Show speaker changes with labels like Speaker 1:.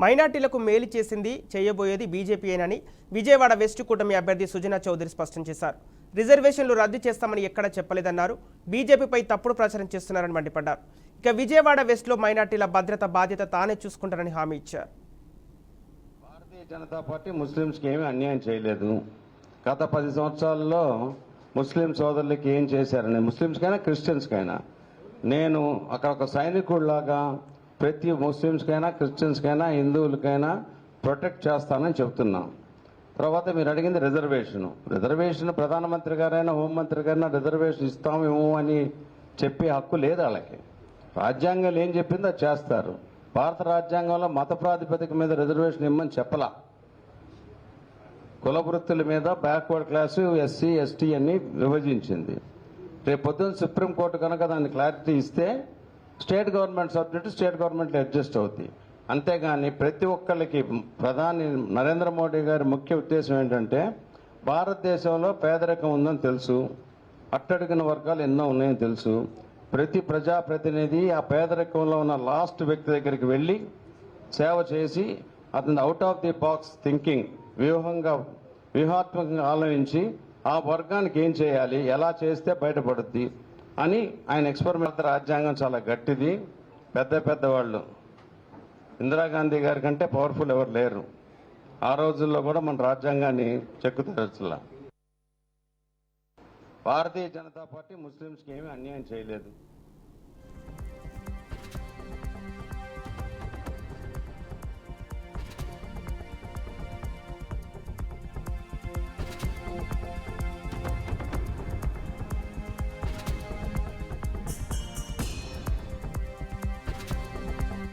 Speaker 1: మైనార్టీలకు మేలు చేసింది చేయబోయేది బీజేపీయేనని విజయవాడ వెస్ట్ కూటమి అభ్యర్థి సుజనా చౌదరి స్పష్టం చేశారు. రిజర్వేషన్లు రద్దు చేస్తామని ఎక్కడా చెప్పలేదన్నారు. బీజేపీపై తప్పుడు ప్రచారం చేస్తున్నారని మండిపడ్డారు. ఇక విజయవాడ వెస్ట్లో మైనార్టీల భద్రత బాధ్యత తానే చూసుకుంటారని హామీ ఇచ్చారు.
Speaker 2: భారతీయ జనతా పార్టీ ముస్లింస్కి ఏమీ అన్యాయం చేయలేదు. గత 10 సంవత్సరాల్లో ముస్లిం సోదరులకి ఏం చేశారని, ముస్లింస్కైనా క్రిస్టియన్స్కైనా నేను అక్కడ ఒక సైనికుడిలాగా ప్రతి ముస్లింస్కైనా క్రిస్టియన్స్కైనా హిందువులకైనా ప్రొటెక్ట్ చేస్తానని చెప్తున్నాం. తర్వాత మీరు అడిగింది రిజర్వేషన్ ప్రధానమంత్రి గారైనా హోంమంత్రి గారైనా రిజర్వేషన్ ఇస్తామేమో అని చెప్పే హక్కు లేదు వాళ్ళకి. రాజ్యాంగంలో ఏం చెప్పిందో అది చేస్తారు. భారత రాజ్యాంగంలో మత ప్రాతిపదిక మీద రిజర్వేషన్ ఇమ్మని చెప్పలా. కుల వృత్తుల మీద బ్యాక్వర్డ్ క్లాసు ఎస్సీ ఎస్టీ అని విభజించింది. రేపు పొద్దున్న సుప్రీంకోర్టు కనుక దాన్ని క్లారిటీ ఇస్తే state government subject state government adjust అవుతాయి. అంతేగాని ప్రతి ఒక్కరికి ప్రధాని నరేంద్ర మోడీ గారి ముఖ్య ఉద్దేశం ఏంటంటే భారతదేశంలో పేదరికం ఉందని తెలుసు, అట్టడుగిన వర్గాలు ఎన్నో ఉన్నాయని తెలుసు. ప్రతి ప్రజాప్రతినిధి ఆ పేదరికంలో ఉన్న లాస్ట్ వ్యక్తి దగ్గరికి వెళ్ళి సేవ చేసి అతను out of the box thinking వ్యూహాత్మకంగా ఆలోచించి ఆ వర్గానికి ఏం చేయాలి, ఎలా చేస్తే బయటపడుద్ది అని ఆయన ఎక్స్పెరిమెంట్. రాజ్యాంగం చాలా గట్టిది. పెద్ద వాళ్ళు ఇందిరాగాంధీ గారి కంటే పవర్ఫుల్ ఎవరు లేరు. ఆ రోజుల్లో కూడా మన రాజ్యాంగాన్ని చెక్కుతెరచలా. భారతీయ జనతా పార్టీ ముస్లింస్కి ఏమీ అన్యాయం చేయలేదు.